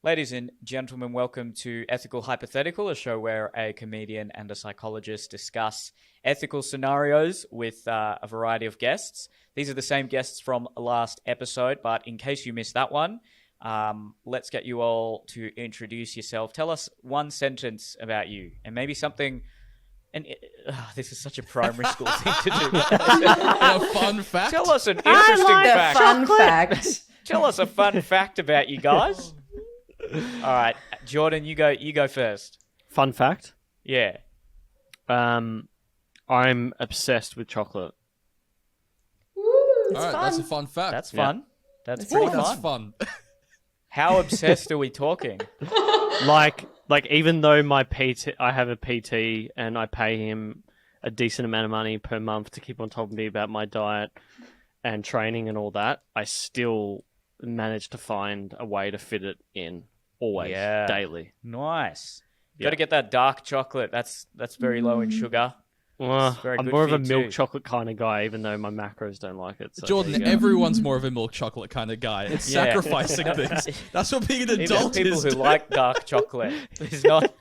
Ladies and gentlemen, welcome to Ethical Hypothetical, a show where a comedian and a psychologist discuss ethical scenarios with a variety of guests. These are the same guests from last episode, but in case you missed that one, let's get you all to introduce yourself. Tell us one sentence about you, and maybe something... And this is such a primary school thing to do. A fun fact? Tell us an interesting fact. Fun fact. Tell us a fun fact about you guys. All right, Jordan, you go first. Fun fact? Yeah. I'm obsessed with chocolate. It's All right, fun. that's a fun fact. That's Yeah. fun. That's pretty That's fun. fun. How obsessed are we talking? Like even though I have a PT and I pay him a decent amount of money per month to keep on top of me about my diet and training and all that, I still manage to find a way to fit it in always, daily. Nice. Yeah. Got to get that dark chocolate. That's very low in sugar. Well, very I'm good more for of a you milk too. chocolate kind of guy, even though my macros don't like it. So Jordan, there you go. everyone's more of a milk chocolate kind of guy. It's Yeah. sacrificing things. That's what being an Even adult people is. who like dark chocolate. It's not.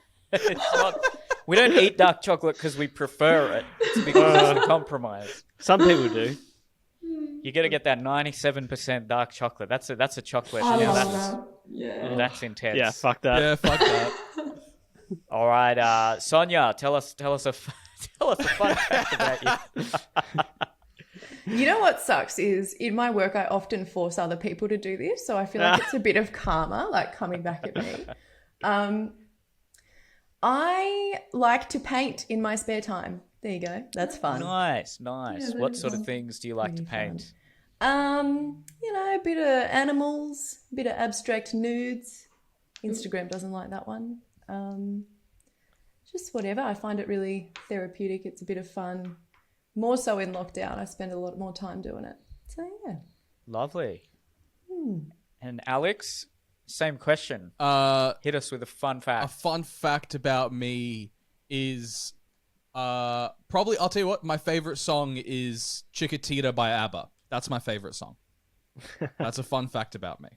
We don't eat dark chocolate because we prefer it. It's because it's a compromise. Some people do. You got to get that 97% dark chocolate. That's a chocolate. I Now love that's that. Yeah. that's intense. Yeah, fuck that. Yeah, fuck that. All right, Sonia, tell us a fun fact about you. You know what sucks is in my work, I often force other people to do this. So I feel like it's a bit of karma, like coming back at me. I like to paint in my spare time. There you go. That's fun. Nice. Yeah, What that sort of is things do you like to really fun. paint? A bit of animals, a bit of abstract nudes. Instagram doesn't like that one. Just whatever. I find it really therapeutic. It's a bit of fun. More so in lockdown. I spend a lot more time doing it. So yeah. Lovely. And Alex, same question. Hit us with a fun A fact. fun fact about me is probably, I'll tell you what, my favorite song is Chiquitita by ABBA. That's my favorite song. That's a fun fact about me.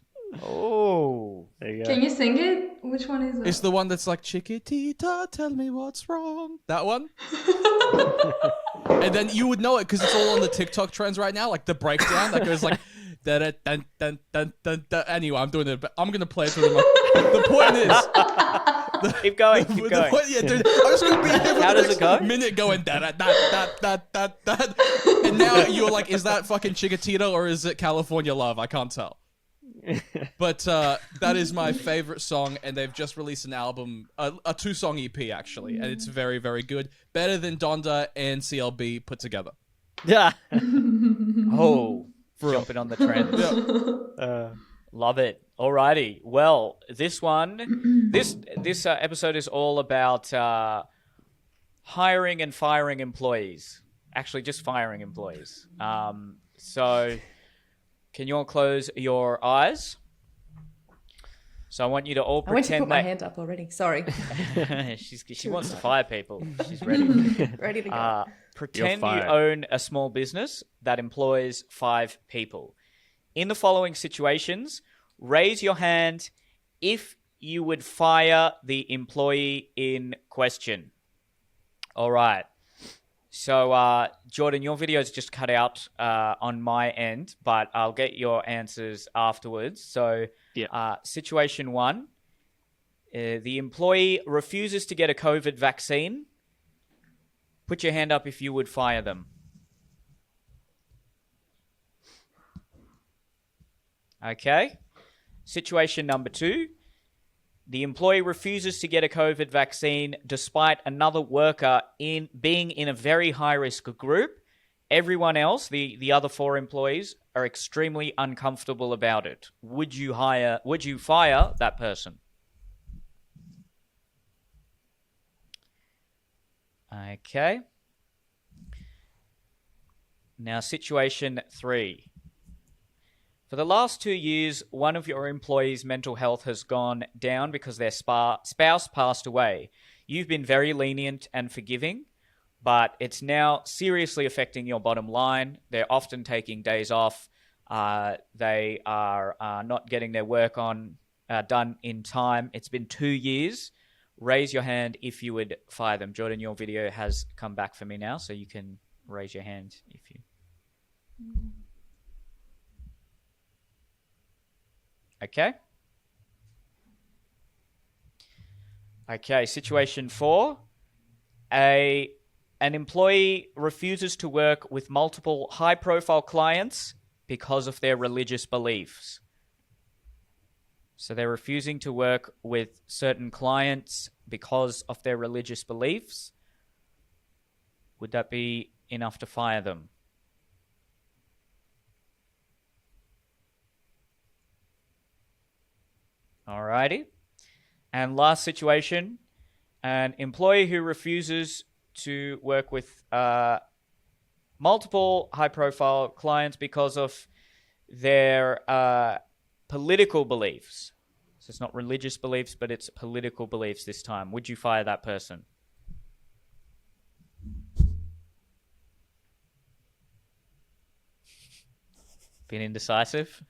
Oh, There you go. Can you sing it? Which one is it? It's the one that's like, Chiquitita, tell me what's wrong. That one. And then you would know it because it's all on the TikTok trends right now, like the breakdown that goes like, da da dun dun dun dun dun. Anyway, I'm doing it, but I'm gonna play it for them. The point is, keep going. the point, yeah, dude, I'm just gonna be here for How the does it next go? minute going da da da da da da da. And now you're like, is that fucking Chiquitita or is it California Love? I can't tell. But that is my favorite song, and they've just released an album, a 2-song EP actually, and it's very, very good. Better than Donda and CLB put together. Yeah. Oh, jumping on the trends. Love it. Alrighty. Well, this episode is all about hiring and firing employees. Actually, just firing employees. So, can you all close your eyes? So I want you to all I went to pretend put my that hand up already. Sorry. she wants to fire people. She's ready. Ready to go. Pretend You're you fired. own a small business that employs 5 people. In the following situations, raise your hand if you would fire the employee in question. All right. So, Jordan, your video is just cut out on my end, but I'll get your answers afterwards. So, situation 1, the employee refuses to get a COVID vaccine. Put your hand up if you would fire them. Okay. Situation number 2. The employee refuses to get a COVID vaccine despite another worker being in a very high-risk group. Everyone else, the other 4 employees, are extremely uncomfortable about it. Would you fire that person? Okay. Now, situation 3. For the last 2 years, one of your employees' mental health has gone down because their spouse passed away. You've been very lenient and forgiving, but it's now seriously affecting your bottom line. They're often taking days off. They are not getting their work on done in time. It's been 2 years. Raise your hand if you would fire them. Jordan, your video has come back for me now, so you can raise your hand if you... Okay. Okay, situation 4. An employee refuses to work with multiple high-profile clients because of their religious beliefs. So they're refusing to work with certain clients because of their religious beliefs. Would that be enough to fire them? Alrighty. And last situation, an employee who refuses to work with multiple high-profile clients because of their political beliefs. So it's not religious beliefs, but it's political beliefs this time. Would you fire that person? Been indecisive?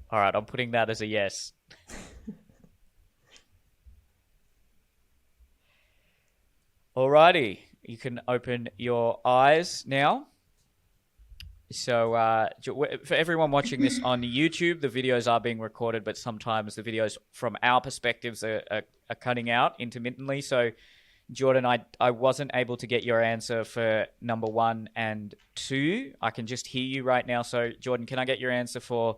All right, I'm putting that as a yes. Alrighty, you can open your eyes now. So for everyone watching this on YouTube, the videos are being recorded, but sometimes the videos from our perspectives are cutting out intermittently. So Jordan, I wasn't able to get your answer for number 1 and 2. I can just hear you right now. So Jordan, can I get your answer for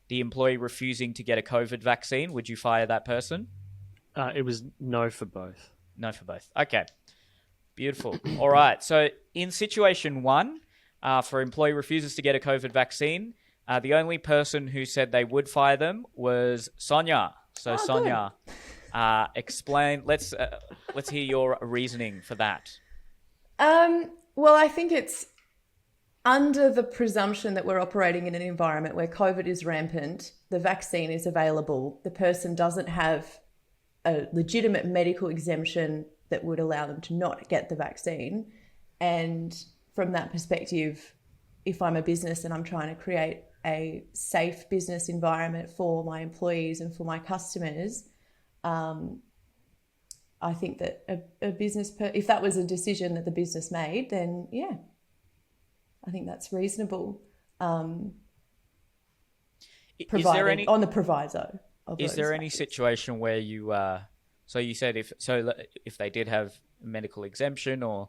the employee refusing to get a COVID vaccine? Would you fire that person? It was no for both. No for both. Okay. Beautiful. All right. So in situation 1, for employee refuses to get a COVID vaccine, the only person who said they would fire them was Sonia. So Sonia, explain. Let's hear your reasoning for that. Well, I think it's under the presumption that we're operating in an environment where COVID is rampant, the vaccine is available, the person doesn't have a legitimate medical exemption that would allow them to not get the vaccine. And from that perspective, if I'm a business and I'm trying to create a safe business environment for my employees and for my customers, I think that a business, if that was a decision that the business made, then yeah, I think that's reasonable. Is there any, on the proviso of is there any factors. situation where you so you said if they did have medical exemption, or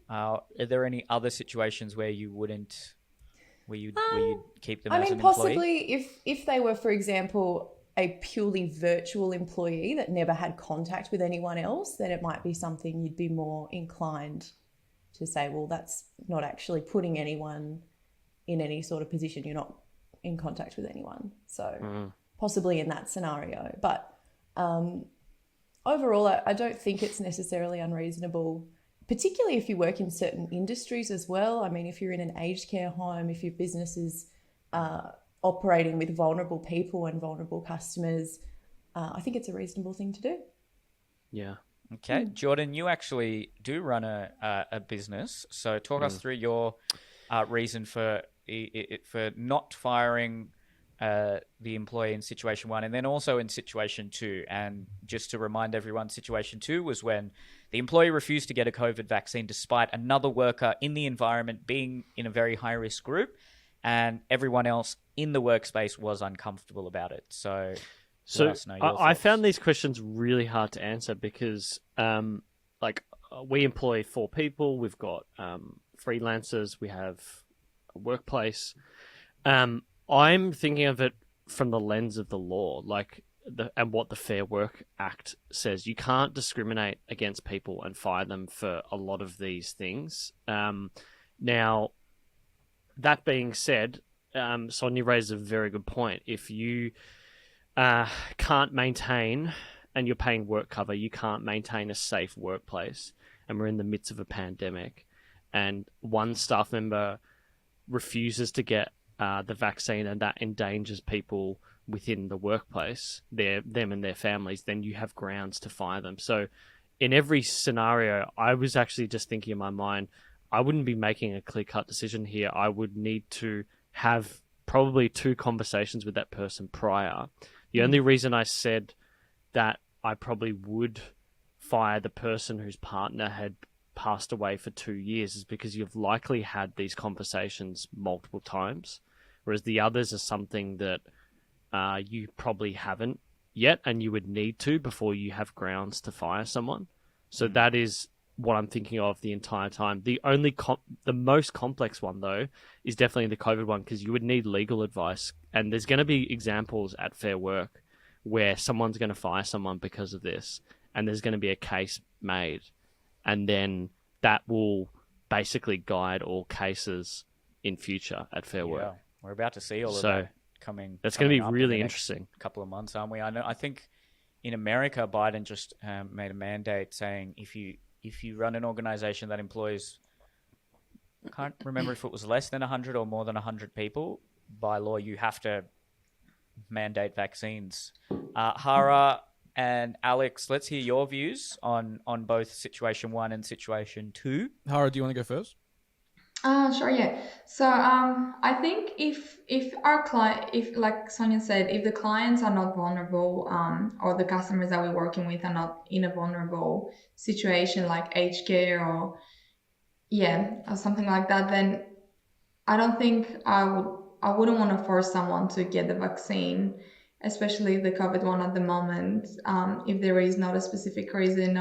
are there any other situations where you wouldn't, where you'd keep them as an employee? Possibly if they were, for example, a purely virtual employee that never had contact with anyone else, then it might be something you'd be more inclined to say, well, that's not actually putting anyone in any sort of position. You're not in contact with anyone. So possibly in that scenario. But overall, I don't think it's necessarily unreasonable, particularly if you work in certain industries as well. I mean, if you're in an aged care home, if your business is operating with vulnerable people and vulnerable customers, I think it's a reasonable thing to do. Yeah. Okay. Jordan, you actually do run a business. So talk us through your reason for not firing the employee in situation 1, and then also in situation 2. And just to remind everyone, situation 2 was when the employee refused to get a COVID vaccine despite another worker in the environment being in a very high-risk group, and everyone else in the workspace was uncomfortable about it. So let us know your I thoughts. found these questions really hard to answer because we employ 4 people. We've got freelancers. We have a workplace. I'm thinking of it from the lens of the law, and what the Fair Work Act says. You can't discriminate against people and fire them for a lot of these things. Now, that being said, Sonia raised a very good point. If you can't maintain, and you're paying work cover, you can't maintain a safe workplace, and we're in the midst of a pandemic, and one staff member refuses to get the vaccine, and that endangers people within the workplace, them and their families, then you have grounds to fire them. So in every scenario, I was actually just thinking in my mind, I wouldn't be making a clear-cut decision here. I would need to have probably 2 conversations with that person prior. The only reason I said that I probably would fire the person whose partner had passed away for 2 years is because you've likely had these conversations multiple times, whereas the others are something that you probably haven't yet, and you would need to before you have grounds to fire someone. So that is what I'm thinking of the entire time. The only the most complex one, though, is definitely the COVID one, because you would need legal advice, and there's going to be examples at Fair Work where someone's going to fire someone because of this, and there's going to be a case made, and then that will basically guide all cases in future at Fair Work. Yeah, we're about to see all of So that coming. that's going to be up in really the next interesting. couple of months, aren't we? I think in America, Biden just made a mandate saying if you run an organization that employs, I can't remember if it was less than 100 or more than 100 people, by law you have to mandate vaccines. Hara and Alex, let's hear your views on both situation 1 and situation 2. Hara, do you want to go first? Sure, yeah. So I think if our client, if like Sonia said, if the clients are not vulnerable, or the customers that we're working with are not in a vulnerable situation like aged care or something like that, then I don't think I wouldn't want to force someone to get the vaccine, especially the COVID one at the moment, if there is not a specific reason.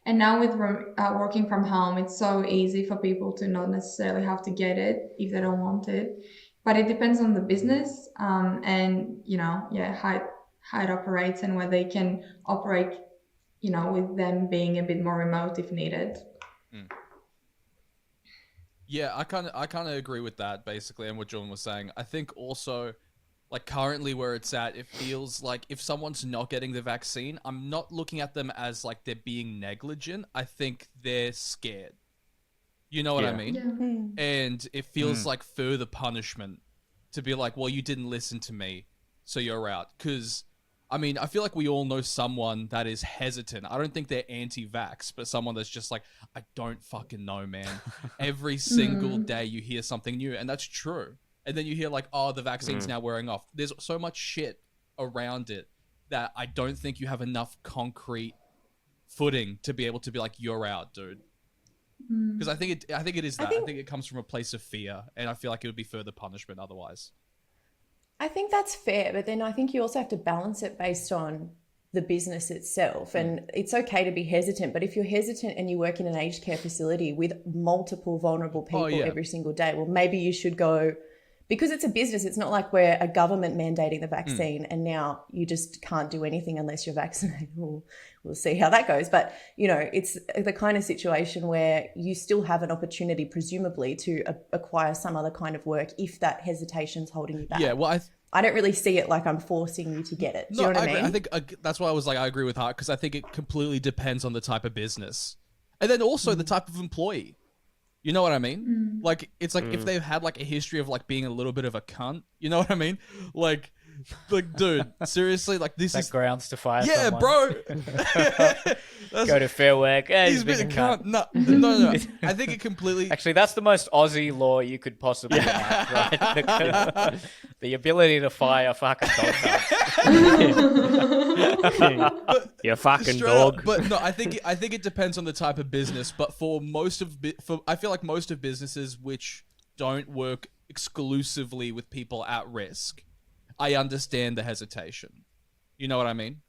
And now with working from home, it's so easy for people to not necessarily have to get it if they don't want it. But it depends on the business and, how it operates and where they can operate, with them being a bit more remote if needed. Yeah, I kind of agree with that, basically, and what John was saying. I think also, like, currently where it's at, it feels like if someone's not getting the vaccine, I'm not looking at them as like they're being negligent. I think they're scared. You know what I mean? Yeah. And it feels like further punishment to be like, well, you didn't listen to me, so you're out. Because, I mean, I feel like we all know someone that is hesitant. I don't think they're anti-vax, but someone that's just like, I don't fucking know, man. Every single day you hear something new, and that's true. And then you hear like, oh, the vaccine's now wearing off. There's so much shit around it that I don't think you have enough concrete footing to be able to be like, you're out, dude. Because I think it is that. I think it comes from a place of fear, and I feel like it would be further punishment otherwise. I think that's fair, but then I think you also have to balance it based on the business itself. And it's okay to be hesitant, but if you're hesitant and you work in an aged care facility with multiple vulnerable people every single day, well, maybe you should go, because it's a business. It's not like we're a government mandating the vaccine and now you just can't do anything unless you're vaccinated. We'll see how that goes. But, it's the kind of situation where you still have an opportunity, presumably, to acquire some other kind of work if that hesitation's holding you back. Yeah, well, I don't really see it like I'm forcing you to get it. Do you know what I mean? Agree. I think that's why I was like, I agree with Hart, because I think it completely depends on the type of business. And then also the type of employee. You know what I mean? Like, it's like if they've had like a history of like being a little bit of a cunt, you know what I mean? Like dude, seriously, like this is grounds to fire someone. bro. Go to Fair Work. He's been a cunt. No. I think it completely... Actually, that's the most Aussie law you could possibly have, right? The ability to fire fucking dog cunt. You fucking dog. dog. But no, I think it depends on the type of business. But for I feel like most of businesses which don't work exclusively with people at risk, I understand the hesitation. You know what I mean?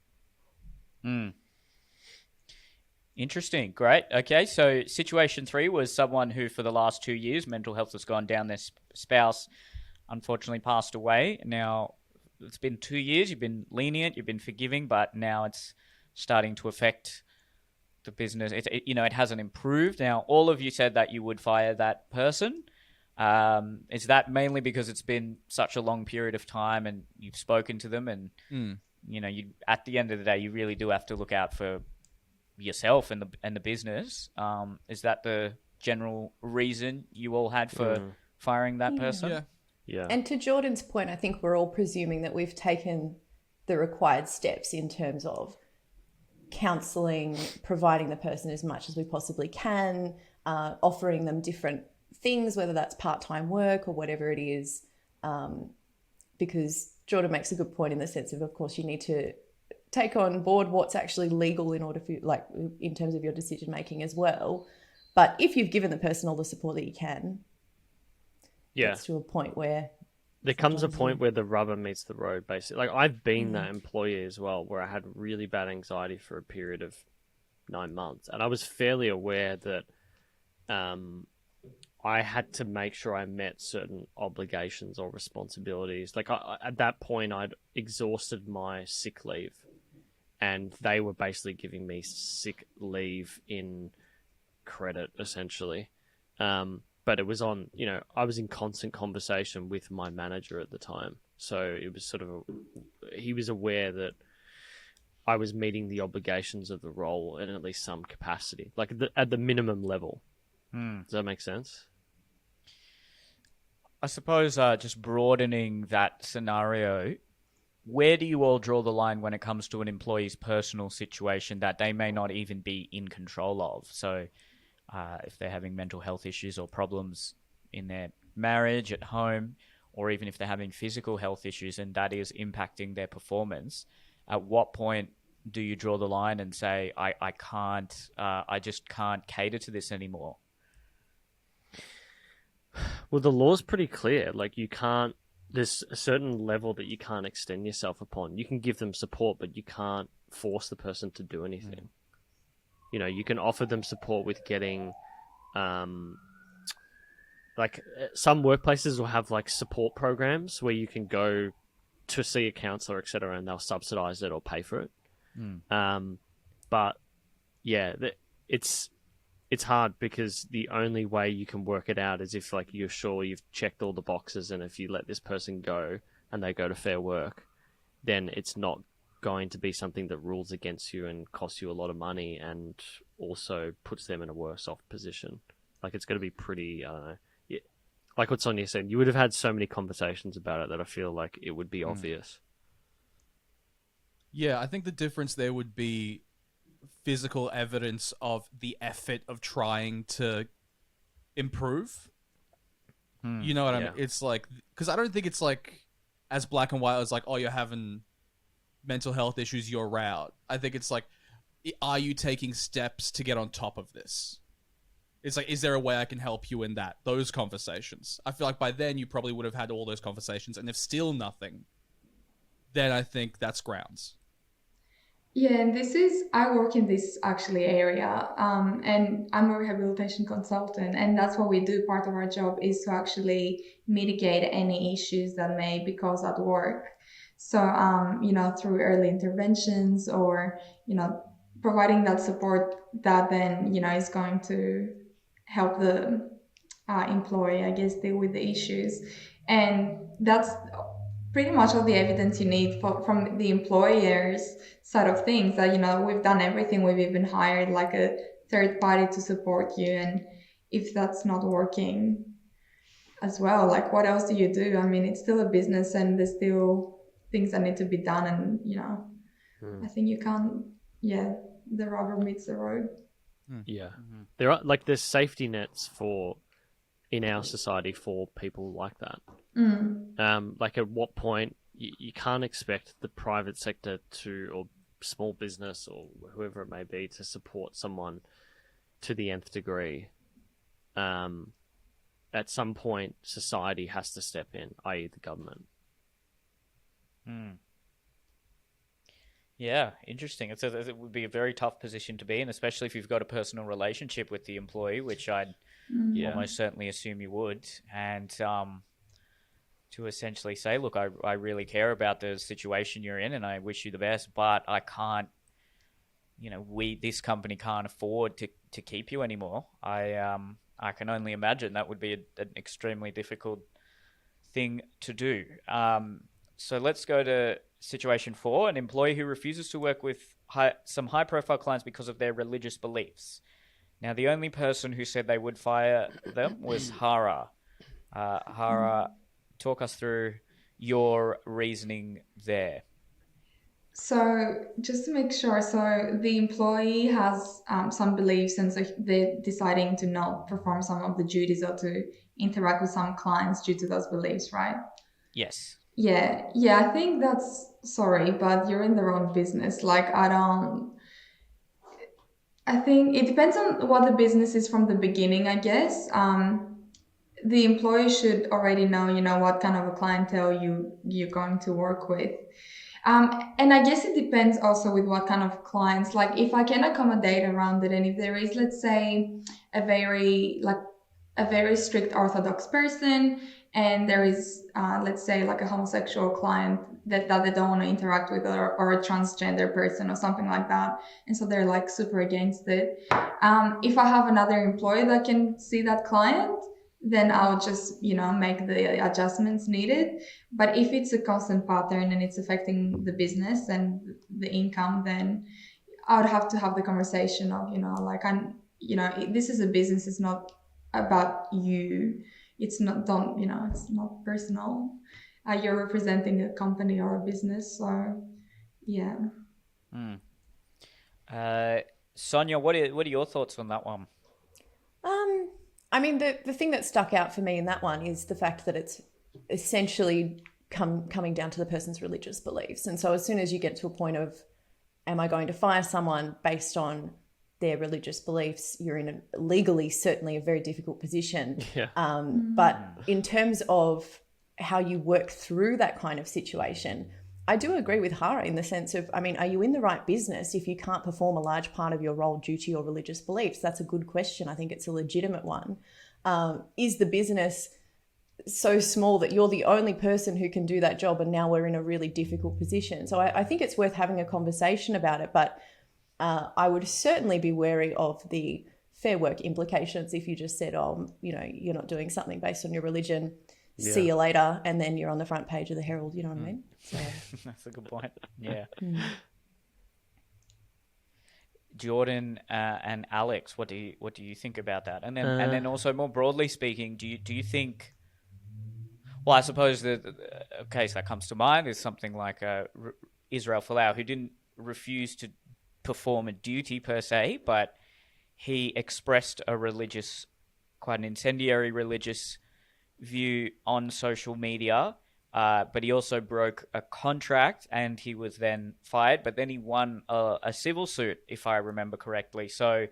Interesting. Great. Okay, so situation 3 was someone who for the last 2 years mental health has gone down. Their spouse unfortunately passed away. Now, it's been 2 years. You've been lenient, you've been forgiving, but now it's starting to affect the business. It hasn't improved. Now, all of you said that you would fire that person. Is that mainly because it's been such a long period of time and you've spoken to them and, you at the end of the day, you really do have to look out for yourself and the business. Is that the general reason you all had for firing that person? Yeah. And to Jordan's point, I think we're all presuming that we've taken the required steps in terms of counselling, providing the person as much as we possibly can, offering them different things, whether that's part-time work or whatever it is. because Jordan makes a good point in the sense of course, you need to take on board what's actually legal in order for, like, in terms of your decision making as well. But if you've given the person all the support that you can, it's to a point where there comes a point where the rubber meets the road, basically. Like, I've been that employee as well, where I had really bad anxiety for a period of 9 months, and I was fairly aware that I had to make sure I met certain obligations or responsibilities. Like, at that point, I'd exhausted my sick leave, and they were basically giving me sick leave in credit, essentially. But it was on, I was in constant conversation with my manager at the time. So it was sort of, he was aware that I was meeting the obligations of the role in at least some capacity, like at the minimum level. Does that make sense? I suppose just broadening that scenario, where do you all draw the line when it comes to an employee's personal situation that they may not even be in control of? So if they're having mental health issues or problems in their marriage, at home, or even if they're having physical health issues and that is impacting their performance, at what point do you draw the line and say, I just can't cater to this anymore? Well, the law's pretty clear. Like, there's a certain level that you can't extend yourself upon. You can give them support, but you can't force the person to do anything. You can offer them support with getting, like, some workplaces will have like support programs where you can go to see a counselor, etc., and they'll subsidize it or pay for it. But yeah, it's hard because the only way you can work it out is if, like, you're sure you've checked all the boxes, and if you let this person go and they go to Fair Work, then it's not going to be something that rules against you and costs you a lot of money and also puts them in a worse off position. Like, it's going to be pretty, I don't know. Yeah. Like what Sonia said, you would have had so many conversations about it that I feel like it would be obvious. Yeah, I think the difference there would be physical evidence of the effort of trying to improve. You know what I mean? It's like, because I don't think it's like as black and white as like, oh, you're having mental health issues, you're out. I think it's like, are you taking steps to get on top of this? It's like, is there a way I can help you in that? Those conversations. I feel like by then you probably would have had all those conversations, and if still nothing, then I think that's grounds. Yeah, and I work in this actually area, and I'm a rehabilitation consultant, and that's what we do. Part of our job is to actually mitigate any issues that may be caused at work. So, through early interventions or, providing that support that then, is going to help the employee, I guess, deal with the issues. And that's pretty much all the evidence you need from the employer's side of things, that, we've done everything. We've even hired like a third party to support you. And if that's not working as well, like, what else do you do? I mean, it's still a business and there's still things that need to be done. And, I think you can't, the rubber meets the road. Yeah. There's safety nets in our society for people like that. Like, at what point you can't expect the private sector or small business or whoever it may be to support someone to the nth degree. At some point, society has to step in, i.e. the government. Yeah, interesting. It would be a very tough position to be in, especially if you've got a personal relationship with the employee, which I'd almost certainly assume you would. And to essentially say, look, I really care about the situation you're in and I wish you the best, but I can't, this company can't afford to keep you anymore. I can only imagine that would be an extremely difficult thing to do. So let's go to situation 4, an employee who refuses to work with some high-profile clients because of their religious beliefs. Now, the only person who said they would fire them was Hara. Hara, talk us through your reasoning there. So just to make sure, so the employee has some beliefs, and so they're deciding to not perform some of the duties or to interact with some clients due to those beliefs, right? Yes. Yeah, I think that's, sorry, but you're in the wrong business. Like, I think it depends on what the business is from the beginning, I guess. The employee should already know, what kind of a clientele you're going to work with. And I guess it depends also with what kind of clients. Like, if I can accommodate around it, and if there is, let's say, a very strict Orthodox person, and there is, let's say, like a homosexual client that they don't want to interact with, or a transgender person or something like that, and so they're like super against it. If I have another employee that can see that client, then I'll just, make the adjustments needed. But if it's a constant pattern and it's affecting the business and the income, then I would have to have the conversation of, like, this is a business. It's not about you. It's not, it's not personal. You're representing a company or a business. So, yeah. Sonia, what are your thoughts on that one? I mean, the thing that stuck out for me in that one is the fact that it's essentially coming down to the person's religious beliefs. And so as soon as you get to a point of, am I going to fire someone based on their religious beliefs, you're in legally certainly a very difficult position. Yeah. But in terms of how you work through that kind of situation, I do agree with Hara in the sense of, I mean, are you in the right business if you can't perform a large part of your role due to your religious beliefs? That's a good question. I think it's a legitimate one. Is the business so small that you're the only person who can do that job, and now we're in a really difficult position? So I think it's worth having a conversation about it, but I would certainly be wary of the Fair Work implications if you just said, you're not doing something based on your religion. Yeah. See you later, and then you're on the front page of the Herald. You know what I mean? So. That's a good point. Yeah. Jordan and Alex, what do you think about that? And then also more broadly speaking, do you think? Well, I suppose the case that comes to mind is something like Israel Folau, who didn't refuse to perform a duty per se, but he expressed quite an incendiary religious view on social media, but he also broke a contract and he was then fired, but then he won a civil suit, if I remember correctly. So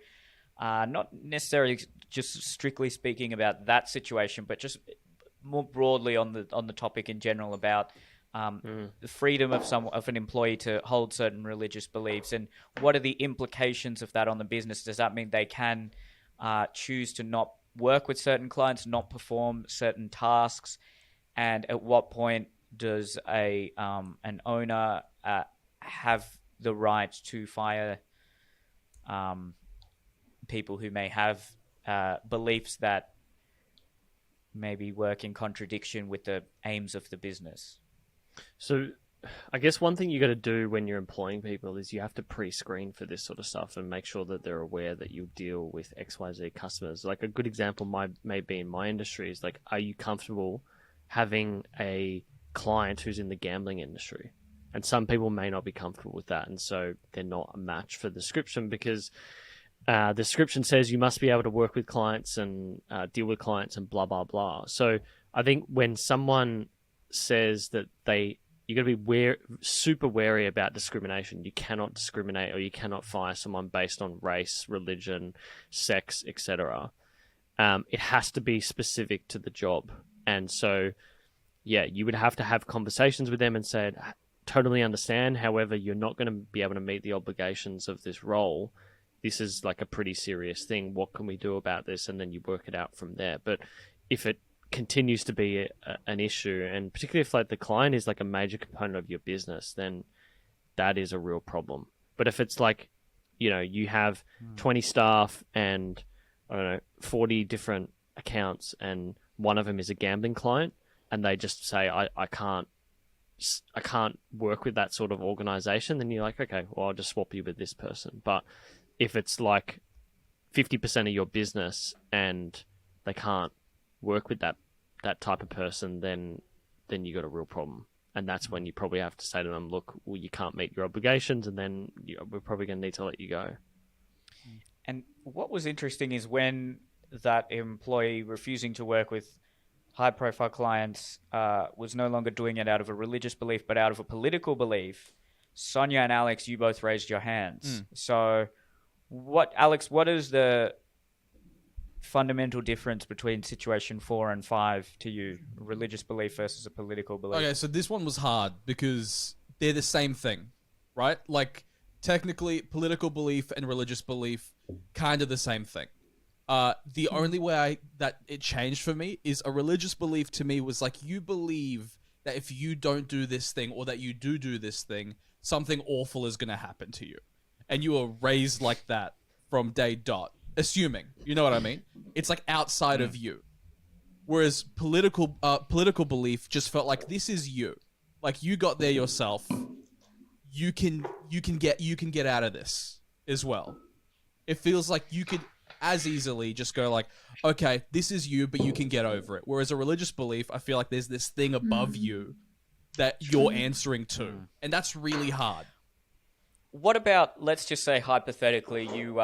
not necessarily just strictly speaking about that situation, but just more broadly on the topic in general about the freedom of an employee to hold certain religious beliefs, and what are the implications of that on the business? Does that mean they can choose to not work with certain clients, not perform certain tasks, and at what point does an owner have the right to fire people who may have beliefs that maybe work in contradiction with the aims of the business? So I guess one thing you got to do when you're employing people is you have to pre-screen for this sort of stuff and make sure that they're aware that you deal with XYZ customers. Like a good example may be in my industry is like, are you comfortable having a client who's in the gambling industry? And some people may not be comfortable with that, and so they're not a match for the description, because the description says you must be able to work with clients and deal with clients and blah, blah, blah. So I think when someone says that you got to be super wary about discrimination. You cannot discriminate, or you cannot fire someone based on race, religion, sex, etc. It has to be specific to the job. And so, yeah, you would have to have conversations with them and say, totally understand. However, you're not going to be able to meet the obligations of this role. This is like a pretty serious thing. What can we do about this? And then you work it out from there. But if it continues to be an issue, and particularly if like the client is like a major component of your business, then that is a real problem. But if it's like, you have 20 staff and 40 different accounts, and one of them is a gambling client, and they just say, I can't work with that sort of organization, then you're like, okay, well, I'll just swap you with this person. But if it's like 50% of your business and they can't work with that type of person, then you got a real problem. And that's when you probably have to say to them, look, well, you can't meet your obligations, and then we're probably going to need to let you go. And what was interesting is when that employee refusing to work with high-profile client was no longer doing it out of a religious belief, but out of a political belief, Sonia and Alex, you both raised your hands. So, Alex, what is the fundamental difference between situation 4 and 5 to you? A religious belief versus a political belief. Okay, so this one was hard because they're the same thing, right? Like, technically, political belief and religious belief, kind of the same thing. The only way that it changed for me is a religious belief to me was like, you believe that if you don't do this thing or that you do this thing, something awful is going to happen to you. And you are raised like that from day dot, assuming, you know what I mean? It's like outside of you. Whereas political belief just felt like this is you. Like you got there yourself. You can get out of this as well. It feels like you could as easily just go like, okay, this is you, but you can get over it. Whereas a religious belief, I feel like there's this thing above you that you're answering to. And that's really hard. What about, let's just say hypothetically, you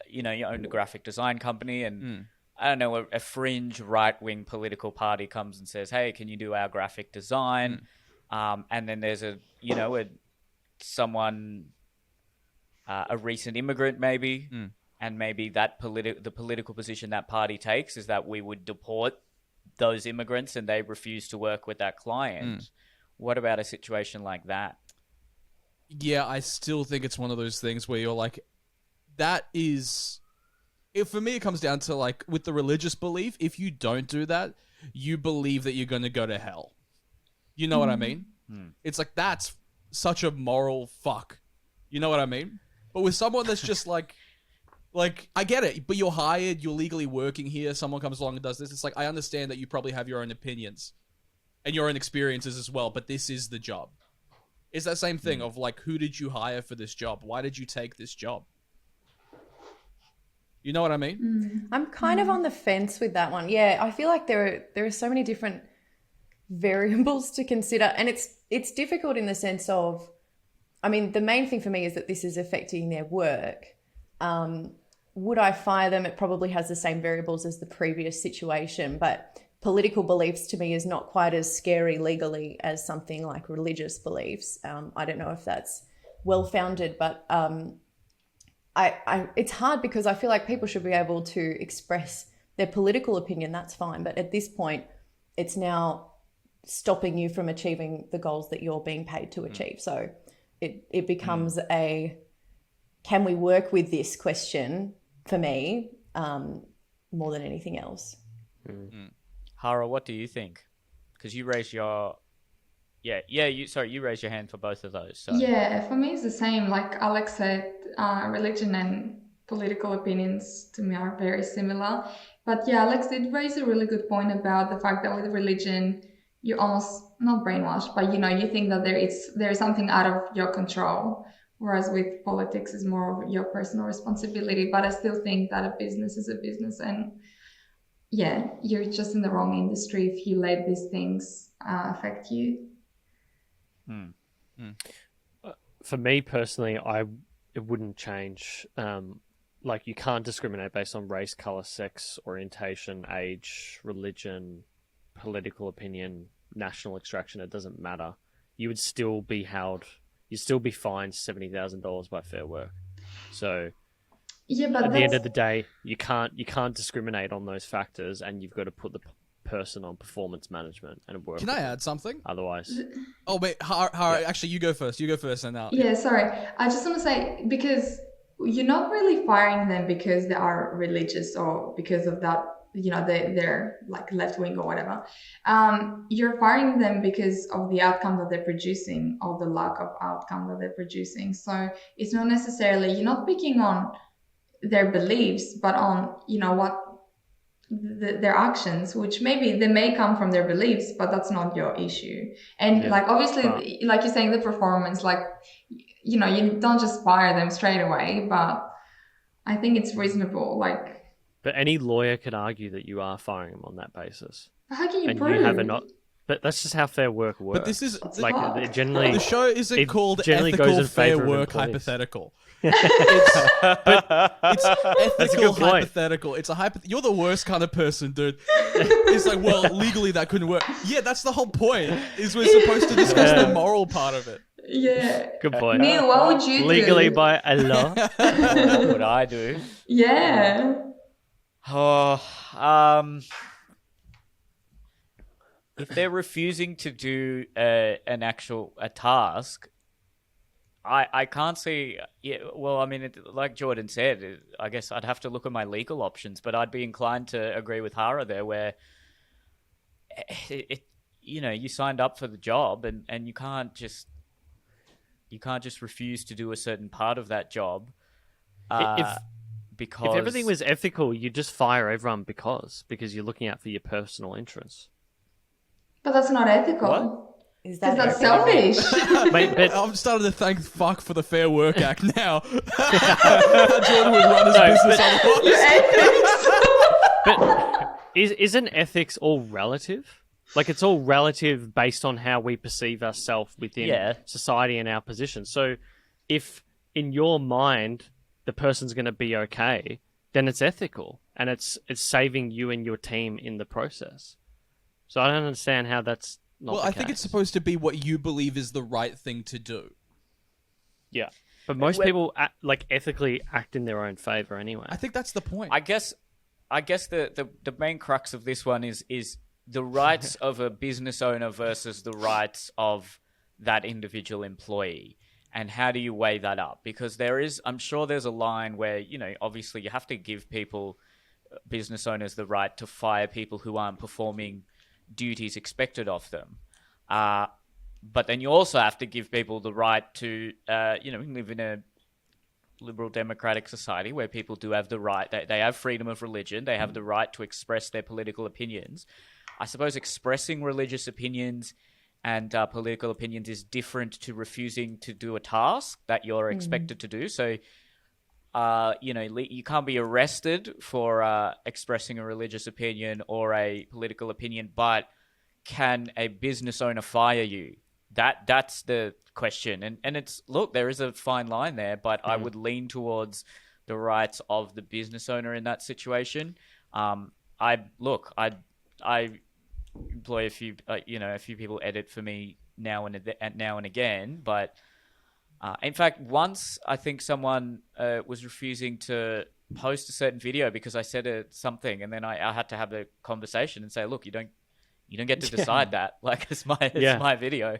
you owned a graphic design company and I don't know, a fringe right-wing political party comes and says, hey, can you do our graphic design? And then there's a recent immigrant maybe, and maybe that the political position that party takes is that we would deport those immigrants and they refuse to work with that client. What about a situation like that? Yeah, I still think it's one of those things where you're like, for me, it comes down to like with the religious belief, if you don't do that, you believe that you're going to go to hell. You know what I mean? It's like, that's such a moral fuck. You know what I mean? But with someone that's just like, I get it, but you're hired, you're legally working here, someone comes along and does this. It's like, I understand that you probably have your own opinions and your own experiences as well, but this is the job. It's that same thing of like, who did you hire for this job? Why did you take this job? You know what I mean? I'm kind of on the fence with that one. Yeah, I feel like there are so many different variables to consider, and it's difficult in the sense of, I mean, the main thing for me is that this is affecting their work. Would I fire them? It probably has the same variables as the previous situation, but political beliefs to me is not quite as scary legally as something like religious beliefs. I don't know if that's well-founded, but it's hard because I feel like people should be able to express their political opinion. That's fine. But at this point, it's now stopping you from achieving the goals that you're being paid to achieve. So it becomes a, can we work with this question for me more than anything else. Hara, what do you think? Because you raised your... you raised your hand for both of those. So. Yeah, for me it's the same. Like Alex said, religion and political opinions to me are very similar. But yeah, Alex did raise a really good point about the fact that with religion, you're almost not brainwashed, but you think that there is something out of your control. Whereas with politics is more of your personal responsibility. But I still think that a business is a business, and yeah, you're just in the wrong industry if you let these things affect you. For me personally, it wouldn't change. Like, you can't discriminate based on race, color, sex, orientation, age, religion, political opinion, national extraction. It doesn't matter. You would still be held. You'd still be fined $70,000 by Fair Work. So yeah, but at the end of the day, you can't discriminate on those factors, and you've got to put the person on performance management and work. Can I add something? Otherwise, wait, actually, you go first. And now. Yeah, sorry. I just want to say, because you're not really firing them because they are religious or because of that, they're like left wing or whatever. You're firing them because of the outcome that they're producing or the lack of outcome that they're producing. So it's not necessarily, you're not picking on their beliefs, but on, their actions, which maybe they may come from their beliefs, but that's not your issue. And obviously, like you're saying, the performance, you don't just fire them straight away, but I think it's reasonable. But any lawyer could argue that you are firing them on that basis. How can you and prove? But that's just how fair work works. But this is like fucked. it generally. the show isn't it called generally goes ethical in fair favour of work employees. hypothetical. It's a ethical good point. hypothetical. It's a You're the worst kind of person, dude. It's like, well, legally that couldn't work. Yeah, that's the whole point. Is we're supposed to discuss the moral part of it. Yeah. Good point. Neil, what would you Legally do? by Allah. What would I do? Yeah. Oh, if they're refusing to do a task, I can't see. Yeah, well, I mean, like Jordan said, I guess I'd have to look at my legal options, but I'd be inclined to agree with Hara there, where you signed up for the job, and you can't just refuse to do a certain part of that job. Because If everything was ethical, you'd just fire everyone because you're looking out for your personal interests. But that's not ethical. What? Is Because that that's selfish. Mate, but I'm starting to thank fuck for the Fair Work Act now. Jordan would run his business otherwise. But isn't ethics all relative? Like, it's all relative based on how we perceive ourselves within society and our position. So if in your mind the person's going to be okay, then it's ethical and it's saving you and your team in the process. So I don't understand how that's not Well, the I think case. it's supposed to be what you believe is the right thing to do. Yeah. But most people ethically act in their own favor anyway. I think that's the point. I guess the main crux of this one is the rights of a business owner versus the rights of that individual employee. And how do you weigh that up? Because I'm sure there's a line where, obviously you have to give business owners the right to fire people who aren't performing duties expected of them. But then you also have to give people the right to, we live in a liberal democratic society where people do have the right, they have freedom of religion, they have the right to express their political opinions. I suppose expressing religious opinions and political opinions is different to refusing to do a task that you're expected to do. So, you can't be arrested for expressing a religious opinion or a political opinion, but can a business owner fire you? That's the question. And it's, look, there is a fine line there, but I would lean towards the rights of the business owner in that situation. I employ a few people edit for me now and again, but in fact, once I think someone was refusing to post a certain video because I said something, and then I had to have a conversation and say, look, you don't get to decide that. Like, it's my video.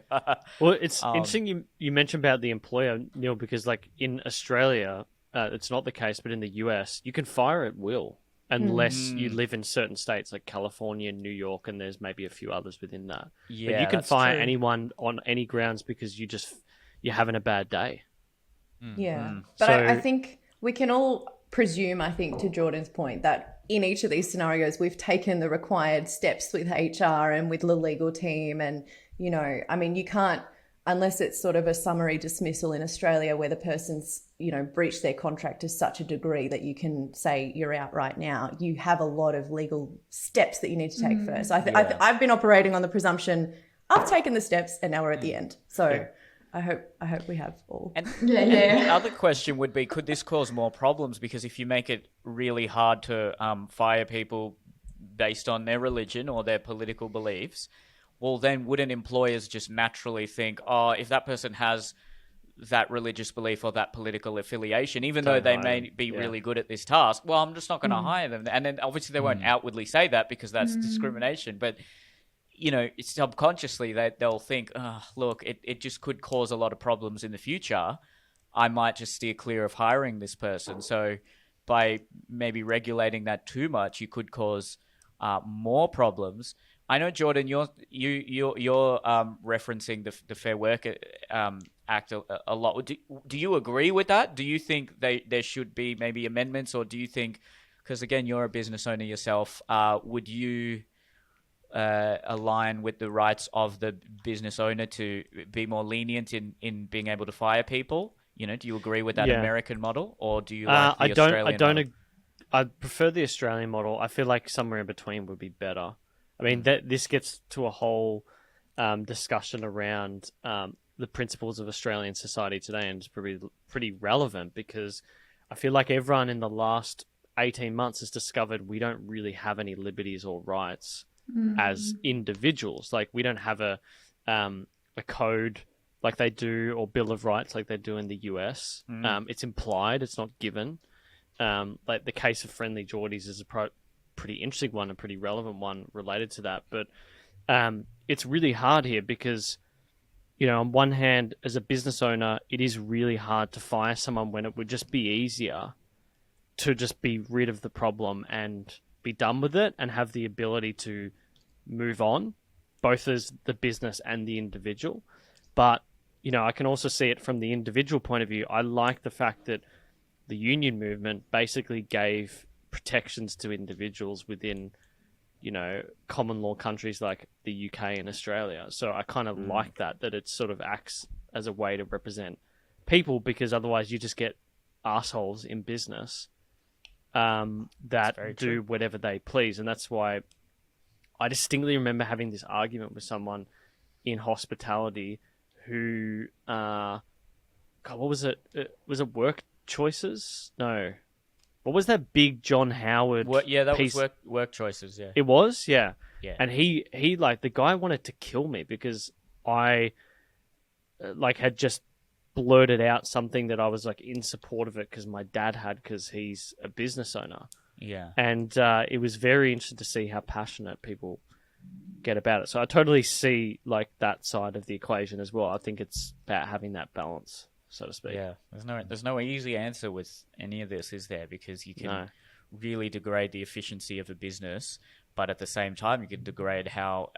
Well, it's interesting you mentioned about the employer, Neil, because like in Australia, it's not the case, but in the US, you can fire at will. Unless you live in certain states like California, New York, and there's maybe a few others within that. Yeah, but you can that's fire true. anyone on any grounds because you're having a bad day. Yeah. But So- I think we can all presume, I think, to Jordan's point, that in each of these scenarios, we've taken the required steps with HR and with the legal team. And, you can't, unless it's sort of a summary dismissal in Australia where the person's, breached their contract to such a degree that you can say you're out right now, you have a lot of legal steps that you need to take first. I've been operating on the presumption I've taken the steps and now we're at the end. So I hope we have all. And Yeah. the other question would be, could this cause more problems? Because if you make it really hard to fire people based on their religion or their political beliefs, well, then wouldn't employers just naturally think, oh, if that person has that religious belief or that political affiliation, even though they may be really good at this task, well, I'm just not going to hire them. And then obviously they won't outwardly say that because that's discrimination. But, subconsciously they'll think, oh, look, it just could cause a lot of problems in the future. I might just steer clear of hiring this person. So by maybe regulating that too much, you could cause more problems. I know, Jordan, you're referencing the Fair Work Act a lot. Do you agree with that? Do you think there should be maybe amendments, or do you think, because again, you're a business owner yourself, would you align with the rights of the business owner to be more lenient in being able to fire people? Do you agree with that American model, or do you like the Australian model? I prefer the Australian model. I feel like somewhere in between would be better. I mean, this gets to a whole discussion around the principles of Australian society today, and it's pretty relevant because I feel like everyone in the last 18 months has discovered we don't really have any liberties or rights as individuals. Like we don't have a code like they do, or Bill of Rights like they do in the US. It's implied, it's not given. Like the case of Friendly Geordies is a pretty interesting one, a pretty relevant one related to that. But it's really hard here because, you know, on one hand, as a business owner, it is really hard to fire someone when it would just be easier to just be rid of the problem and be done with it and have the ability to move on, both as the business and the individual. But, you know, I can also see it from the individual point of view. I like the fact that the union movement basically gave protections to individuals within, you know, common law countries like the UK and Australia. So I kind of like that it sort of acts as a way to represent people, because otherwise you just get assholes in business that do whatever they please. And that's why I distinctly remember having this argument with someone in hospitality who, God, what was it? Was it work choices? No. What was that big John Howard piece? Was work choices, yeah. It was? Yeah. Yeah. And he like, the guy wanted to kill me because I like had just blurted out something that I was like in support of it because my dad had, because he's a business owner. Yeah. And it was very interesting to see how passionate people get about it. So I totally see like that side of the equation as well. I think it's about having that balance, so to speak. Yeah, there's no easy answer with any of this, is there? Because you can really degrade the efficiency of a business, but at the same time, you can degrade how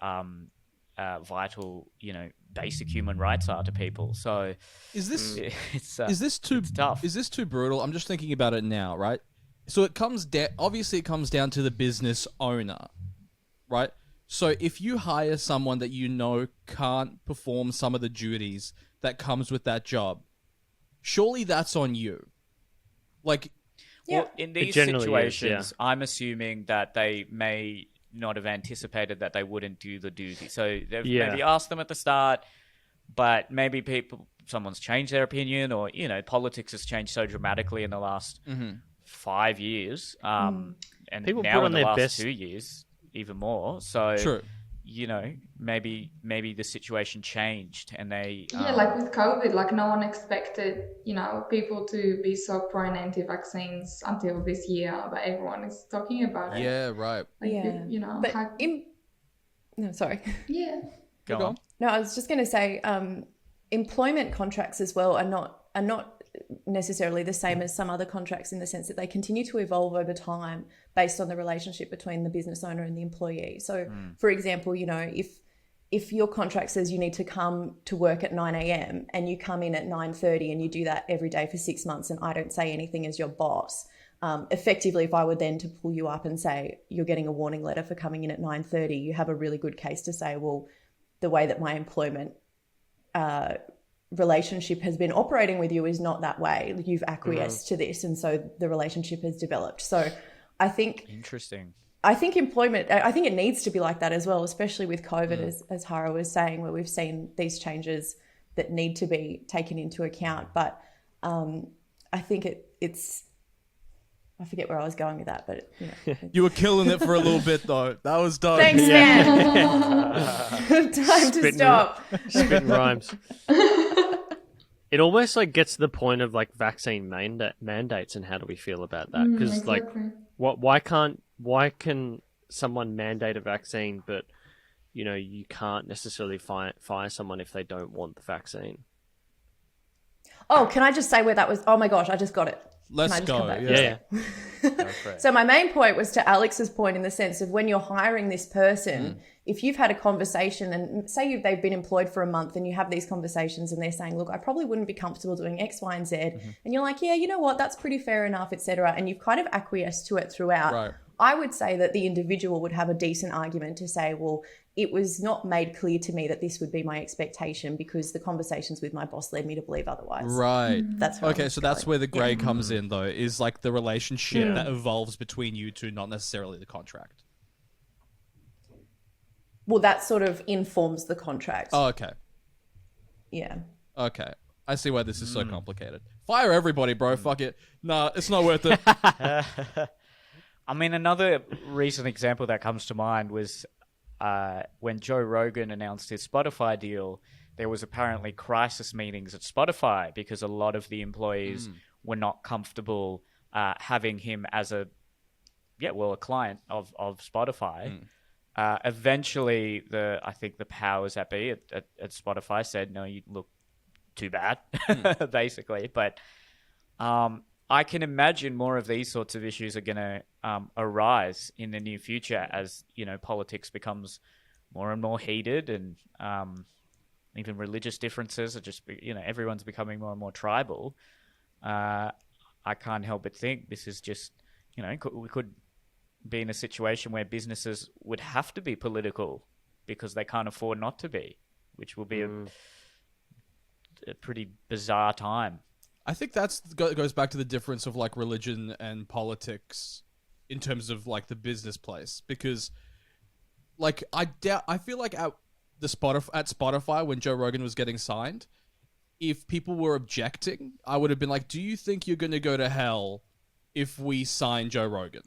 vital, you know, basic human rights are to people. So Is this it's tough? Is this too brutal? I'm just thinking about it now, right? So it comes down. Obviously, it comes down to the business owner, right? So if you hire someone that you know can't perform some of the duties that comes with that job, surely that's on you. Like, well, in these situations, I'm assuming that they may not have anticipated that they wouldn't do the duty. So they've maybe asked them at the start, but maybe someone's changed their opinion, or, you know, politics has changed so dramatically in the last 5 years. And people now put in on the their last best 2 years, even more. So, true. You know, maybe the situation changed and they... like with COVID, like no one expected, you know, people to be so pro and anti-vaccines until this year, but everyone is talking about it. Yeah, right. Like, Yeah. you know. But no, sorry. Yeah. Go on. No, I was just going to say, employment contracts as well are not necessarily the same as some other contracts, in the sense that they continue to evolve over time based on the relationship between the business owner and the employee. So, for example, you know, if your contract says you need to come to work at 9 a.m. and you come in at 9:30 and you do that every day for 6 months, and I don't say anything as your boss, effectively, if I were then to pull you up and say you're getting a warning letter for coming in at 9:30, you have a really good case to say, well, the way that my employment relationship has been operating with you is not that way. You've acquiesced to this, and so the relationship has developed. So I think employment, I think it needs to be like that as well, especially with COVID, as Hara was saying, where we've seen these changes that need to be taken into account. But I think it's I forget where I was going with that, but you know, You were killing it for a little bit though. That was dope. thanks, man. Time to stop. Spitting rhymes. It almost like gets to the point of like vaccine mandates, and how do we feel about that? Because Exactly. like, why can someone mandate a vaccine, but you know you can't necessarily fire someone if they don't want the vaccine? Oh, can I just say where that was? Oh my gosh, I just got it. Let's Can I just go. come back for a Yeah. sec? So my main point was to Alex's point, in the sense of when you're hiring this person, if you've had a conversation and say they've been employed for a month, and you have these conversations and they're saying, look, I probably wouldn't be comfortable doing X, Y, and Z. And you're like, yeah, you know what? That's pretty fair enough, etc. And you've kind of acquiesced to it throughout. Right. I would say that the individual would have a decent argument to say, well, it was not made clear to me that this would be my expectation because the conversations with my boss led me to believe otherwise. Right. That's where Okay, so that's where the grey comes in, though, is like the relationship that evolves between you two, not necessarily the contract. well, that sort of informs the contract. Oh, okay. Yeah. Okay. I see why this is so complicated. Fire everybody, bro. Fuck it. Nah, it's not worth it. I mean, another recent example that comes to mind was when Joe Rogan announced his Spotify deal. There was apparently crisis meetings at Spotify because a lot of the employees were not comfortable having him as a client of Spotify. Eventually, I think the powers that be at Spotify said, no, you look too bad, basically. But I can imagine more of these sorts of issues are going to arise in the near future as, politics becomes more and more heated, and even religious differences are just, everyone's becoming more and more tribal. I can't help but think this is just, we could be in a situation where businesses would have to be political because they can't afford not to be, which will be a pretty bizarre time. I think goes back to the difference of like religion and politics in terms of like the business place, because like I feel like at Spotify when Joe Rogan was getting signed, if people were objecting, I would have been like, do you think you're going to go to hell if we sign Joe Rogan?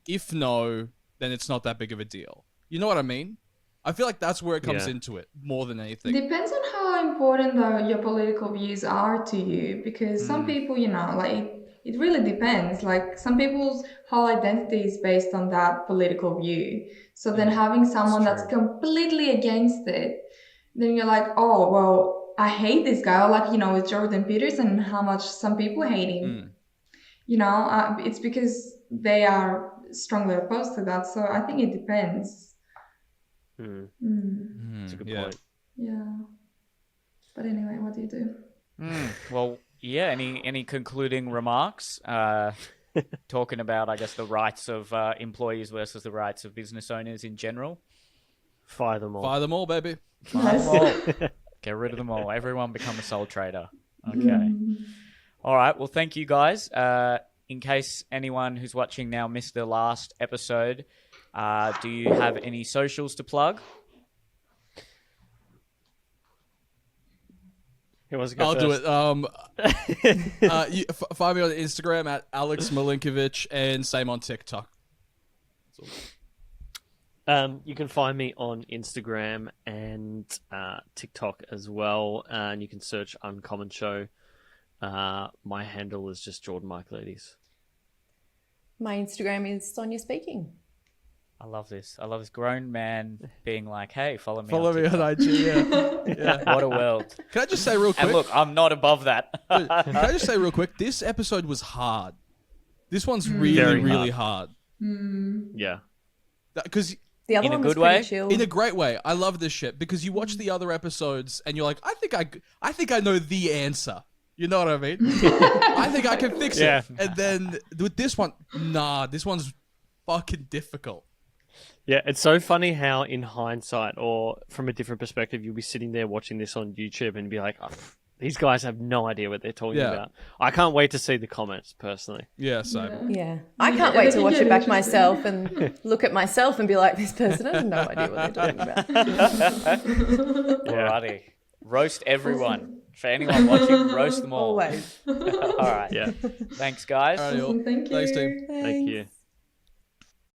If no, then it's not that big of a deal. You know what I mean? I feel like that's where it comes into it more than anything. Depends on how important your political views are to you, because some people, like it really depends. Like some people's whole identity is based on that political view. So then having someone that's completely against it, then you're like, oh, well, I hate this guy. Or like, with Jordan Peterson, how much some people hate him. It's because they are strongly opposed to that. So I think it depends. That's a good point. Yeah. But anyway, what do you do? Well, yeah, any concluding remarks? Talking about, I guess, the rights of employees versus the rights of business owners in general. Fire them all. Fire them all, baby. Fire them all. Get rid of them all. Everyone become a sole trader. Okay. All right. Well, thank you, guys. In case anyone who's watching now missed the last episode, do you have any socials to plug? Who wants to go I'll first? do it. You find me on Instagram at Alex Milinkovic and same on TikTok. You can find me on Instagram and TikTok as well, and you can search Uncommon Show. My handle is just Jordan Michaelides. My Instagram is Sonia Speaking. I love this. I love this grown man being like, hey, follow me Follow on me TikTok. on IG, yeah. What a world. Can I just say real quick? And look, I'm not above that. Can I just say real quick? This episode was hard. This one's really, really hard. Yeah. Because The other In a one was good pretty way? chill. in a great way, I love this shit because you watch the other episodes and you're like, I think I know the answer. You know what I mean? I think I can fix Yeah. it. And then with this one, this one's fucking difficult. Yeah, it's so funny how in hindsight or from a different perspective, you'll be sitting there watching this on YouTube and be like, oh, these guys have no idea what they're talking about. I can't wait to see the comments, personally. Yeah, same. Yeah. I can't wait to watch it back myself and look at myself and be like, this person has no idea what they're talking about. Alrighty. Roast everyone. For anyone watching, roast them all. Always. All right. Yeah. Thanks, guys. All right, y'all. Thank you. Thanks, team. Thank you.